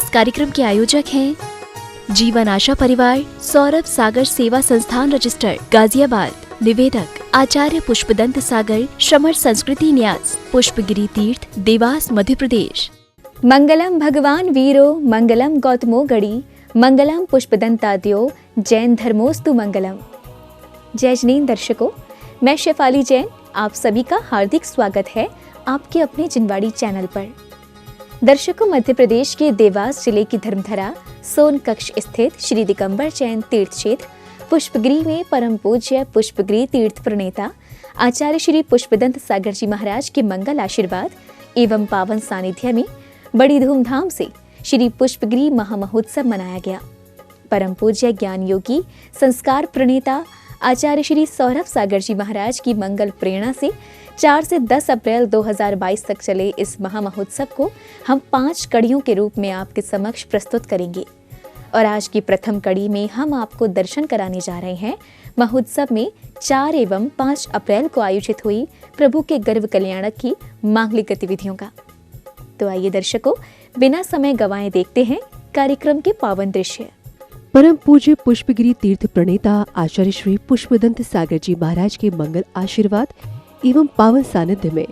इस कार्यक्रम के आयोजक हैं जीवन आशा परिवार, सौरभ सागर सेवा संस्थान रजिस्टर्ड, गाजियाबाद। निवेदक आचार्य पुष्पदंत सागर, श्रमण संस्कृति न्यास, पुष्पगिरी तीर्थ, देवास, मध्य प्रदेश। मंगलम भगवान वीरो, मंगलम गौतमो गढ़ी, मंगलम पुष्पदंताद्यो, जैन धर्मोस्तु मंगलम। जय जैन दर्शकों, मैं शेफाली जैन, आप सभी का हार्दिक स्वागत है आपके अपने जिनवाड़ी चैनल पर। दर्शकों, मध्य प्रदेश के देवास जिले की धर्मधरा सोनकक्ष स्थित श्री दिगंबर जैन तीर्थ क्षेत्र पुष्पगिरी में परम पूज्य पुष्पगिरी तीर्थ प्रणेता आचार्य श्री पुष्पदंत सागर जी महाराज के मंगल आशीर्वाद एवं पावन सानिध्य में बड़ी धूमधाम से श्री पुष्पगिरी महामहोत्सव मनाया गया। परम पूज्य ज्ञान योगी संस्कार प्रणेता आचार्य श्री सौरभ सागर जी महाराज की मंगल प्रेरणा से 4 से 10 अप्रैल 2022 तक चले इस महामहोत्सव को हम 5 कड़ियों के रूप में आपके समक्ष प्रस्तुत करेंगे। और आज की प्रथम कड़ी में हम आपको दर्शन कराने जा रहे हैं महोत्सव में 4 एवं 5 अप्रैल को आयोजित हुई प्रभु के गर्भ कल्याणक की मांगलिक गतिविधियों का। तो आइए दर्शकों, बिना समय गंवाए देखते हैं कार्यक्रम के पावन दृश्य। परम पूज्य पुष्पगिरी तीर्थ प्रणेता आचार्य श्री पुष्पदंत सागर जी महाराज के मंगल आशीर्वाद एवं पावन सानिध्य में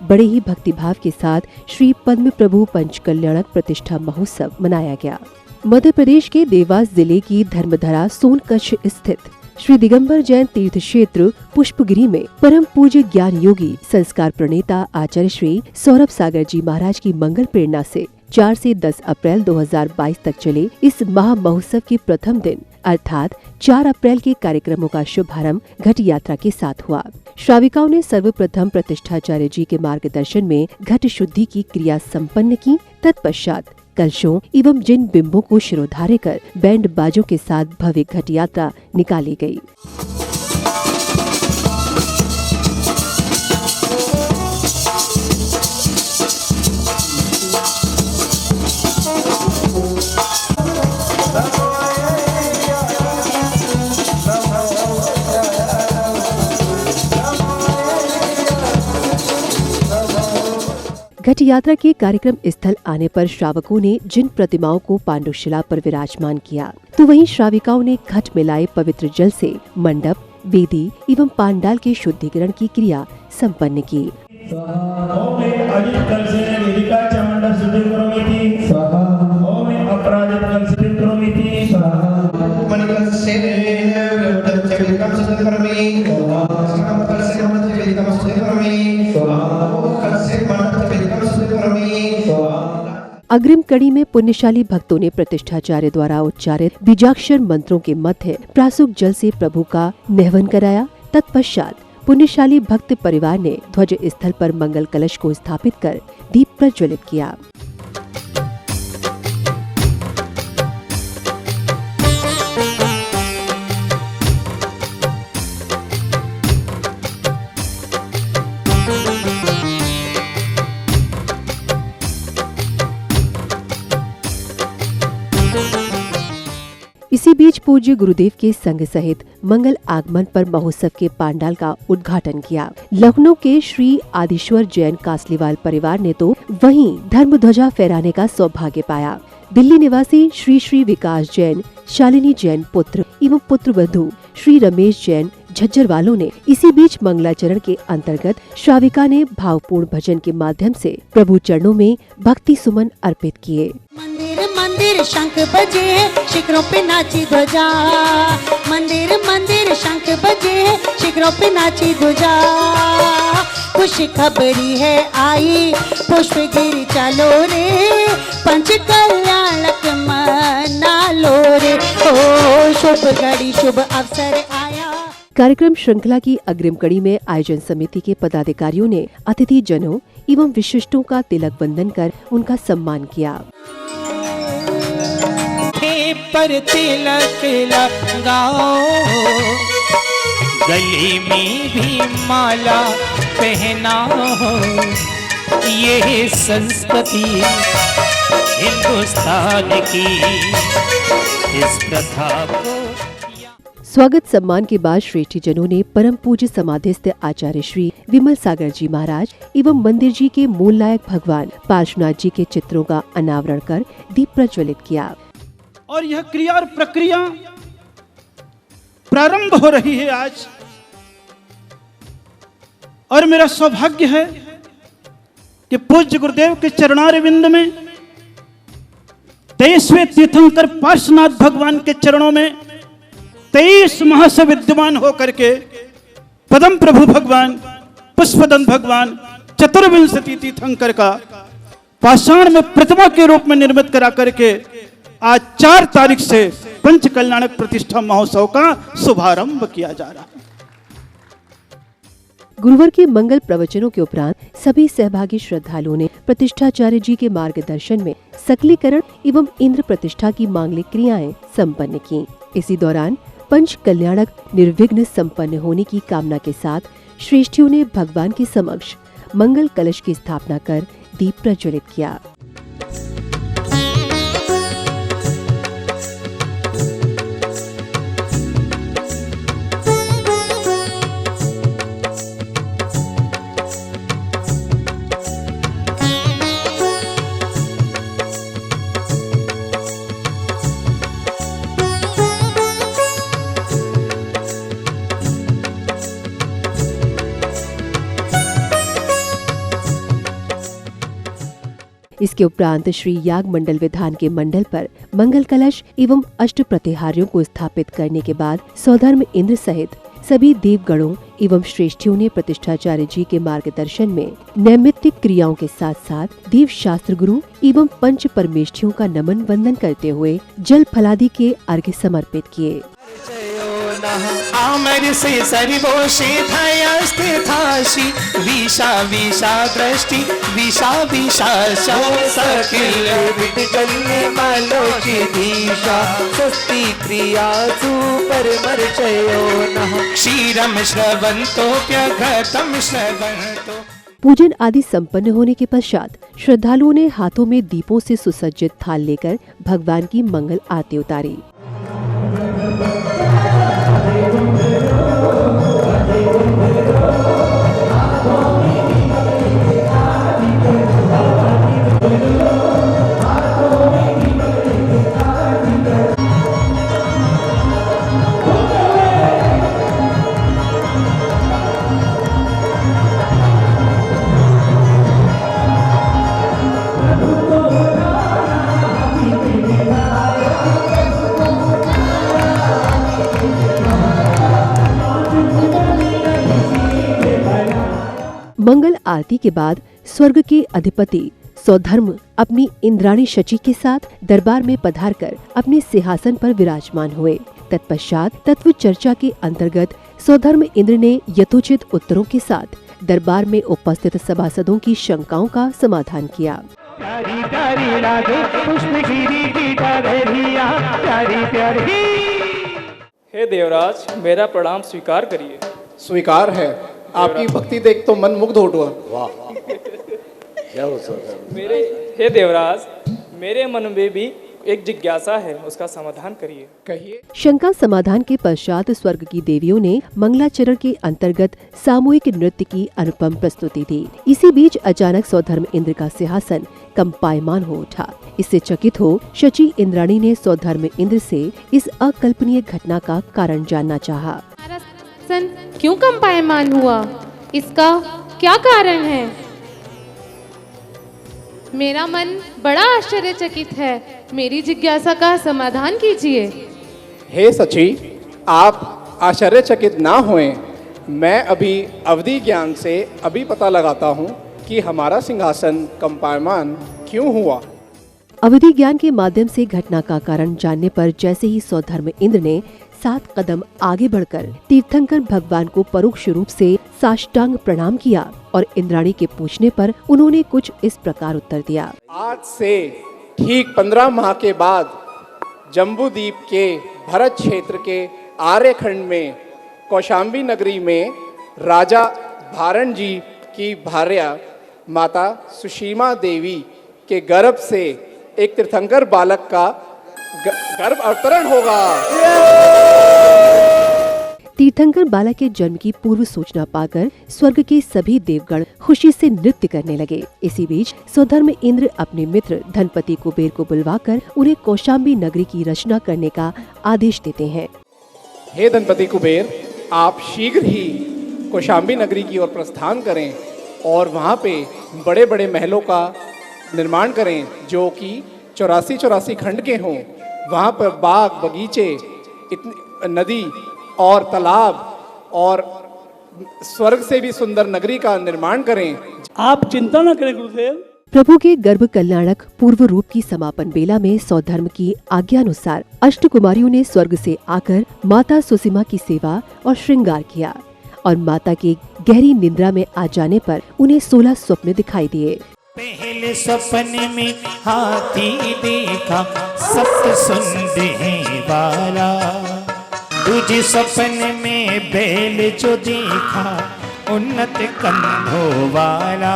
बड़े ही भक्तिभाव के साथ श्री पद्म प्रभु पंच कल्याणक प्रतिष्ठा महोत्सव मनाया गया। मध्य प्रदेश के देवास जिले की धर्मधरा सोनकच्छ स्थित श्री दिगंबर जैन तीर्थ क्षेत्र पुष्पगिरी में परम पूज्य ज्ञान योगी संस्कार प्रणेता आचार्य श्री सौरभ सागर जी महाराज की मंगल प्रेरणा से 4 से 10 अप्रैल 2022 तक चले इस महा महोत्सव के प्रथम दिन अर्थात 4 अप्रैल के कार्यक्रमों का शुभारंभ घट यात्रा के साथ हुआ। श्राविकाओं ने सर्वप्रथम प्रतिष्ठाचार्य जी के मार्गदर्शन में घट शुद्धि की क्रिया संपन्न की। तत्पश्चात कलशों एवं जिन बिंबों को शिरोधार्य कर बैंड बाजों के साथ भव्य घट यात्रा निकाली गई। घट यात्रा के कार्यक्रम स्थल आने पर श्रावकों ने जिन प्रतिमाओं को पांडुशिला पर विराजमान किया, तो वहीं श्राविकाओं ने घट में लाए पवित्र जल से मंडप, वेदी एवं पांडाल के शुद्धिकरण की क्रिया संपन्न की। अग्रिम कड़ी में पुण्यशाली भक्तों ने प्रतिष्ठाचार्य द्वारा उच्चारित बीजाक्षर मंत्रों के मध्य प्रासुक जल से प्रभु का नेहवन कराया। तत्पश्चात पुण्यशाली भक्त परिवार ने ध्वज स्थल पर मंगल कलश को स्थापित कर दीप प्रज्वलित किया। इसी बीच पूज्य गुरुदेव के संग सहित मंगल आगमन पर महोत्सव के पांडाल का उद्घाटन किया। लखनऊ के श्री आदिश्वर जैन कासलीवाल परिवार ने तो वहीं धर्म ध्वजा फहराने का सौभाग्य पाया। दिल्ली निवासी श्री श्री विकास जैन, शालिनी जैन पुत्र एवं पुत्र बंधु श्री रमेश जैन झज्जर वालों ने इसी बीच मंगलाचरण के अंतर्गत श्राविका ने भावपूर्ण भजन के माध्यम से प्रभु चरणों में भक्ति सुमन अर्पित किए। मंदिर मंदिर शंख बजे, शिखरों पे नाची ध्वजा। मंदिर मंदिर शंख बजे, शिखरों पे नाची ध्वजा। खुश खबरी है आई, पुष्पगिरी चलो रे, पंच कल्याणक मना लो रे। ओ शुभ घड़ी शुभ अवसर आया। कार्यक्रम श्रृंखला की अग्रिम कड़ी में आयोजन समिति के पदाधिकारियों ने अतिथि जनों एवं विशिष्टों का तिलक बंधन कर उनका सम्मान किया। पर तिलक लगाओ, गले में भी माला पहनाओ, ये संस्कृति हिंदुस्तान की, इस प्रथा को। स्वागत सम्मान के बाद श्रेष्ठी जनों ने परम पूज्य समाधिस्थ आचार्य श्री विमल सागर जी महाराज एवं मंदिर जी के मूल नायक भगवान पार्श्वनाथ जी के चित्रों का अनावरण कर दीप प्रज्वलित किया। और यह क्रिया और प्रक्रिया प्रारंभ हो रही है आज, और मेरा सौभाग्य है कि पूज्य गुरुदेव के चरणारविंद में 23वें तीर्थंकर पार्श्वनाथ भगवान के चरणों में 23 माह से विद्यमान होकर के पदम प्रभु भगवान, पुष्पदंत भगवान, चतुर्विंशति तीर्थंकर का पाषाण में प्रतिमा के रूप में निर्मित करा करके आज 4 तारीख से पंच कल्याणक प्रतिष्ठा महोत्सव का शुभारंभ किया जा रहा है। गुरुवार के मंगल प्रवचनों के उपरांत सभी सहभागी श्रद्धालुओं ने प्रतिष्ठाचार्य जी के मार्गदर्शन में सकलीकरण एवं इंद्र प्रतिष्ठा की मांगलिक क्रियाएं संपन्न की। इसी दौरान पंच कल्याणक निर्विघ्न संपन्न होने की कामना के साथ श्रेष्ठियों ने भगवान के समक्ष मंगल कलश की स्थापना कर दीप प्रज्वलित किया। इसके उपरांत श्री याग मंडल विधान के मंडल पर मंगल कलश एवं अष्ट प्रतिहारियों को स्थापित करने के बाद सौधर्म इंद्र सहित सभी देवगणों एवं श्रेष्ठियों ने प्रतिष्ठाचार्य जी के मार्गदर्शन में नैमित्तिक क्रियाओं के साथ साथ देव शास्त्र गुरु एवं पंच परमेष्ठियों का नमन वंदन करते हुए जल फलादि के अर्घ्य समर्पित किए। आमर से सर्वोषे स्थिताशी विषा विषा दृष्टि विषा विषा सकिल विटगल्ले मालोचि दीशा स्वस्ति क्रियासु परमर्चयो नः क्षीरम श्रवन्तोऽप्यघृतं श्रवन्तो। पूजन आदि संपन्न होने के पश्चात श्रद्धालुओं ने हाथों में दीपों से सुसज्जित थाल लेकर भगवान की मंगल आरती उतारी। मंगल आरती के बाद स्वर्ग के अधिपति सौधर्म अपनी इंद्राणी शची के साथ दरबार में पधारकर अपने सिंहासन पर विराजमान हुए। तत्पश्चात तत्व चर्चा के अंतर्गत सौधर्म इंद्र ने यथोचित उत्तरों के साथ दरबार में उपस्थित सभासदों की शंकाओं का समाधान किया। प्यारी प्यारी लागे पुष्पगिरी की डगरिया प्यारी प्यारी। हे देवराज, मेरा प्रणाम स्वीकार करिए। स्वीकार है, आपकी भक्ति देख तो मन मुग्ध हो उठा। वाह, हे देवराज, मेरे मन में भी एक जिज्ञासा है, उसका समाधान करिए। कहिए। शंका समाधान के पश्चात स्वर्ग की देवियों ने मंगलाचरण के अंतर्गत सामूहिक नृत्य की अनुपम प्रस्तुति दी। इसी बीच अचानक सौधर्म इंद्र का सिंहासन कंपायमान हो उठा। इससे चकित हो शची इंद्राणी ने सौधर्म इंद्र से इस अकल्पनीय घटना का कारण जानना चाहा। क्यों कंपायमान हुआ, इसका क्या कारण है? मेरा मन बड़ा आश्चर्यचकित है, मेरी जिज्ञासा का समाधान कीजिए। हे सची, आप आश्चर्यचकित ना होएं। मैं अभी अवधि ज्ञान से अभी पता लगाता हूँ कि हमारा सिंहासन कंपायमान क्यों हुआ। अवधि ज्ञान के माध्यम से घटना का कारण जानने पर जैसे ही सौधर्म इंद्र ने 7 कदम आगे बढ़कर तीर्थंकर भगवान को परोक्ष रूप से साष्टांग प्रणाम किया और इंद्राणी के पूछने पर उन्होंने कुछ इस प्रकार उत्तर दिया। आज से ठीक 15 माह के बाद जम्बूद्वीप के भरत क्षेत्र के आर्यखंड में कौशाम्बी नगरी में राजा भारण जी की भार्या माता सुशीमा देवी के गर्भ से एक तीर्थंकर बालक का गर्भ अवतरण होगा। तीर्थंकर बालक के जन्म की पूर्व सूचना पाकर स्वर्ग के सभी देवगण खुशी से नृत्य करने लगे। इसी बीच स्वधर्म इंद्र अपने मित्र धनपति कुबेर को बुलवाकर उन्हें कौशाम्बी नगरी की रचना करने का आदेश देते हैं। हे धनपति कुबेर, आप शीघ्र ही कौशाम्बी नगरी की ओर प्रस्थान करें और वहाँ पे बड़े बड़े महलों का निर्माण करें जो कि 84 खंड के हों। वहाँ पर बाग बगीचे, नदी और तालाब और स्वर्ग से भी सुंदर नगरी का निर्माण करें। आप चिंता न करें गुरुदेव। प्रभु के गर्भ कल्याणक पूर्व रूप की समापन बेला में सौधर्म की आज्ञानुसार अष्टकुमारियों ने स्वर्ग से आकर माता सुसीमा की सेवा और श्रृंगार किया और माता के गहरी निद्रा में आ जाने पर उन्हें 16 स्वप्न दिखाई दिए। पहले सपने में हाथी देखा सप्त सुनने वाला, दूजे सपने में बैल जो देखा उन्नत कंधों वाला,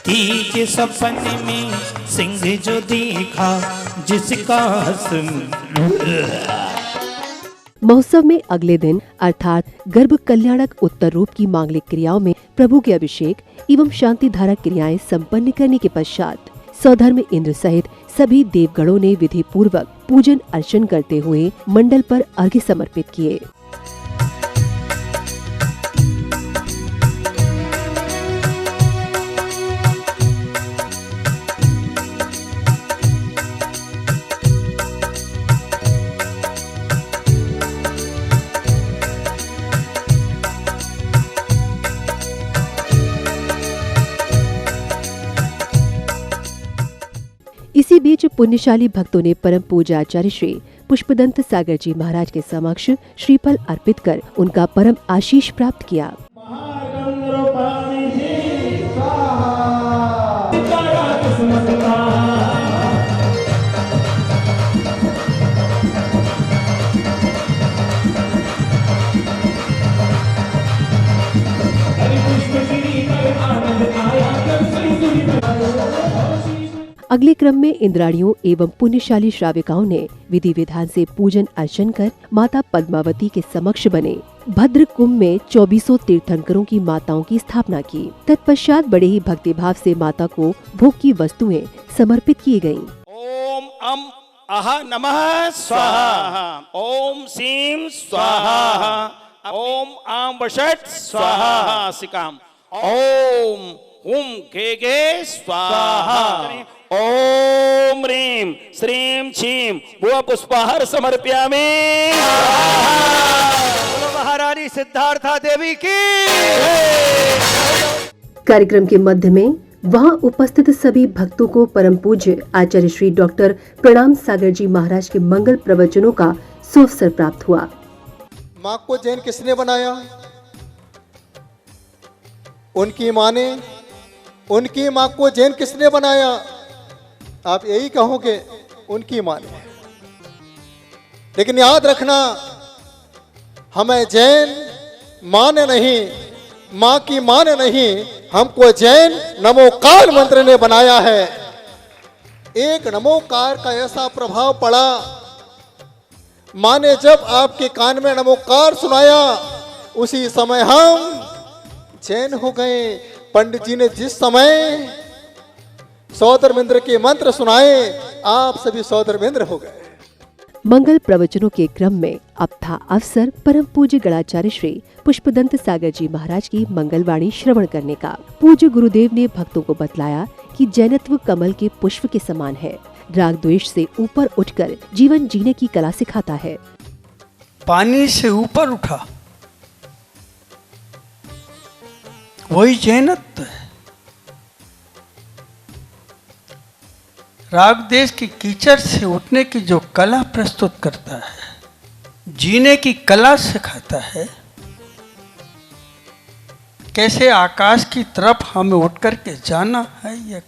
तीजे सपने में सिंह जो देखा जिसका महोत्सव में अगले दिन अर्थात गर्भ कल्याणक उत्तर रूप की मांगलिक क्रियाओं में प्रभु के अभिषेक एवं शांति धारा क्रियाएं संपन्न करने के पश्चात सौधर्म इंद्र सहित सभी देवगणों ने विधि पूर्वक पूजन अर्चन करते हुए मंडल पर अर्घ्य समर्पित किए। इसी बीच पुण्यशाली भक्तों ने परम पूज्य आचार्य श्री पुष्पदंत सागर जी महाराज के समक्ष श्रीफल अर्पित कर उनका परम आशीष प्राप्त किया। अगले क्रम में इंद्राणियों एवं पुण्यशाली श्राविकाओं ने विधि विधान से पूजन अर्चन कर माता पद्मावती के समक्ष बने भद्र कुंभ में 2400 तीर्थंकरों की माताओं की स्थापना की। तत्पश्चात बड़े ही भक्तिभाव से माता को भोग की वस्तुएं समर्पित की गयीं। ओम अम अह नमः स्वाहा, ओम सीम स्वाहा, ओम आम वषट स्वाहा सिकाम, ओम हुम गे स्वाहा, ओम ह्रीं श्रीं क्षीं भुव पुष्पहर समर्पयामि। महारानी सिद्धार्था देवी की। कार्यक्रम के मध्य में वहां उपस्थित सभी भक्तों को परम पूज्य आचार्य श्री डॉक्टर प्रणाम सागर जी महाराज के मंगल प्रवचनों का सुअवसर प्राप्त हुआ। माँ को जैन किसने बनाया? उनकी माँ ने। उनकी माँ को जैन किसने बनाया? आप यही कहोगे उनकी माँ ने। लेकिन याद रखना, हमें जैन माने नहीं, माँ की माने नहीं, हमको जैन नमोकार मंत्र ने बनाया है। एक नमोकार का ऐसा प्रभाव पड़ा, माँ ने जब आपके कान में नमोकार सुनाया उसी समय हम जैन हो गए। पंडित जी ने जिस समय सौधर्मेंद्र के मंत्र सुनाए, आप सभी सौधर्मेंद्र हो गए। मंगल प्रवचनों के क्रम में अब था अवसर परम पूज्य गणाचार्य श्री पुष्पदंत सागर जी महाराज की मंगलवाणी श्रवण करने का। पूज्य गुरुदेव ने भक्तों को बतलाया कि जैनत्व कमल के पुष्प के समान है, राग द्वेष से ऊपर उठकर जीवन जीने की कला सिखाता है। पानी से ऊपर उठा वही जैनत्व है। राग देश की कीचड़ से उठने की जो कला प्रस्तुत करता है, जीने की कला सिखाता है, कैसे आकाश की तरफ हमें उठ करके जाना है। यह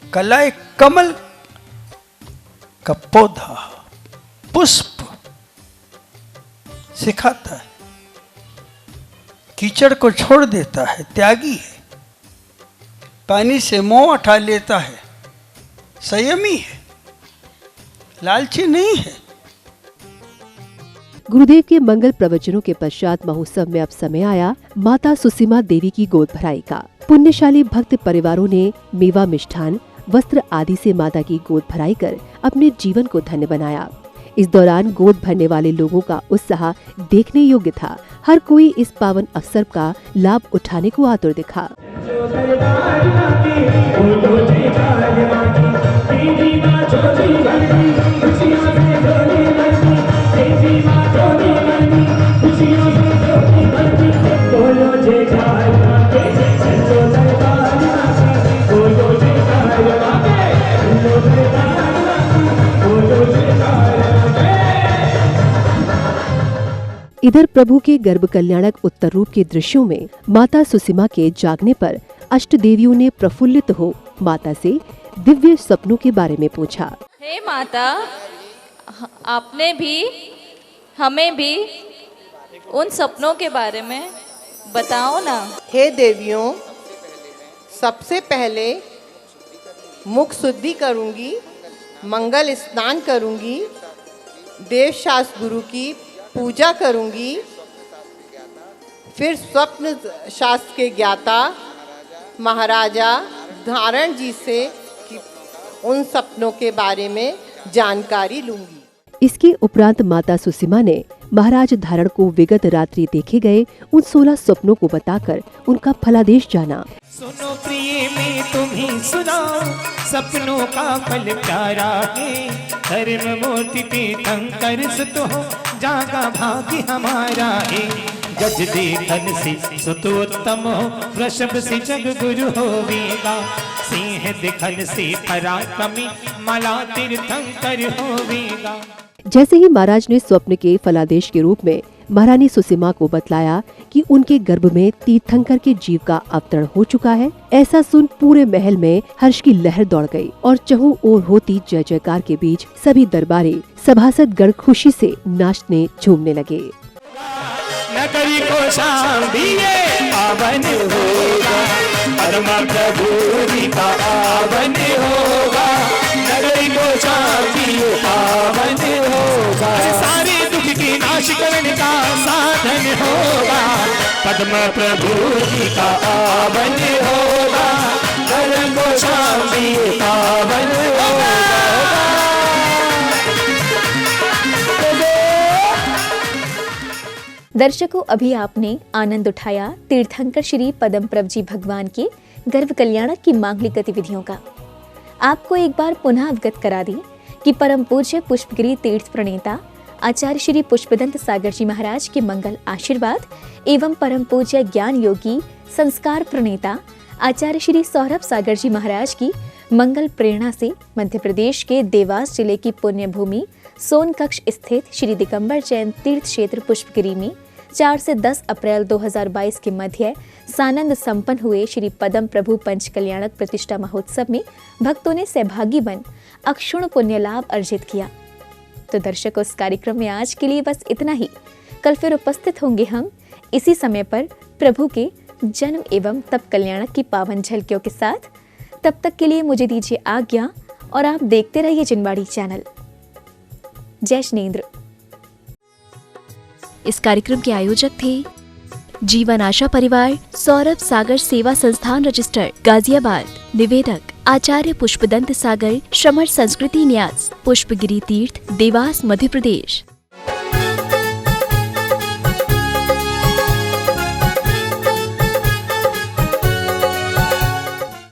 कला एक कमल का पौधा, पुष्प सिखाता है। कीचड़ को छोड़ देता है, त्यागी है, पानी से मोह उठा लेता है, संयमी है, लालची नहीं है। गुरुदेव के मंगल प्रवचनों के पश्चात महोत्सव में अब समय आया माता सुसीमा देवी की गोद भराई का। पुण्यशाली भक्त परिवारों ने मेवा, मिष्ठान, वस्त्र आदि से माता की गोद भराई कर अपने जीवन को धन्य बनाया। इस दौरान गोद भरने वाले लोगों का उत्साह देखने योग्य था। हर कोई इस पावन अवसर का लाभ उठाने को आतुर दिखा। इधर प्रभु के गर्भ कल्याणक उत्तर रूप के दृश्यों में माता सुसीमा के जागने पर अष्ट देवियों ने प्रफुल्लित हो माता से दिव्य सपनों के बारे में पूछा। हे माता, आपने भी हमें भी उन सपनों के बारे में बताओ ना। हे देवियों, सबसे पहले मुख शुद्धि करूंगी, मंगल स्नान करूंगी, देवशास्त्र गुरु की पूजा करूंगी, फिर स्वप्न शास्त्र के ज्ञाता महाराजा धारण जी से उन सपनों के बारे में जानकारी लूंगी। इसके उपरांत माता सुसीमा ने महाराज धारण को विगत रात्रि देखे गए उन 16 सपनों को बताकर उनका फलादेश जाना। सुनो प्रिय में तुम्हें सुनाओ, सपनों का फल प्यारा है। धर्म मूर्ति तीर्थंकर सुत हो, जागा भाग्य हमारा है। गज देखन से सुतोत्तम हो, वृषभ से जग गुरु होवेगा। सिंह दिखन से पराक्रमी, माला तीर्थंकर होवेगा। जैसे ही महाराज ने स्वप्न के फलादेश के रूप में महारानी सुसीमा को बतलाया कि उनके गर्भ में तीर्थंकर के जीव का अवतरण हो चुका है, ऐसा सुन पूरे महल में हर्ष की लहर दौड़ गई और चहुं ओर होती जय जयकार के बीच सभी दरबारी सभासद गण खुशी से नाचने झूमने लगे। नगरी को शांति पावन होगा, परमा प्रभु जी का पावन होगा। नगरी को शांति पावन होगा, सारे दुख की नाश करने का साधन होगा। पद्म प्रभु जी का पावन होगा, नगरी को शांति पावन होगा। दर्शकों, अभी आपने आनंद उठाया तीर्थंकर श्री पद्मप्रभ जी भगवान के गर्भ कल्याणक की मांगलिक गतिविधियों का। आपको एक बार पुनः अवगत करा दें कि परम पूज्य पुष्पगिरी तीर्थ प्रणेता आचार्य श्री पुष्पदंत सागर जी महाराज के मंगल आशीर्वाद एवं परम पूज्य ज्ञान योगी संस्कार प्रणेता आचार्य श्री सौरभ सागर जी महाराज की मंगल प्रेरणा से मध्य प्रदेश के देवास जिले की पुण्य भूमि सोनकक्ष स्थित श्री दिगंबर जैन तीर्थ क्षेत्र पुष्पगिरी में 4 से 10 अप्रैल 2022 के मध्य सानंद संपन्न हुए श्री पद्म प्रभु पंच कल्याणक प्रतिष्ठा महोत्सव में भक्तों ने सहभागी बन अक्षुण पुण्य लाभ अर्जित किया। तो दर्शकों, इस कार्यक्रम में आज के लिए बस इतना ही। कल फिर उपस्थित होंगे हम इसी समय पर प्रभु के जन्म एवं तप कल्याणक की पावन झलकियों के साथ। तब तक के लिए मुझे दीजिए आज्ञा और आप देखते रहिए जिनवाड़ी चैनल। जय श्रीनेंद्र। इस कार्यक्रम के आयोजक थे जीवन आशा परिवार, सौरभ सागर सेवा संस्थान रजिस्टर, गाजियाबाद। निवेदक आचार्य पुष्पदंत सागर, श्रमण संस्कृति न्यास, पुष्पगिरी तीर्थ, देवास, मध्य प्रदेश।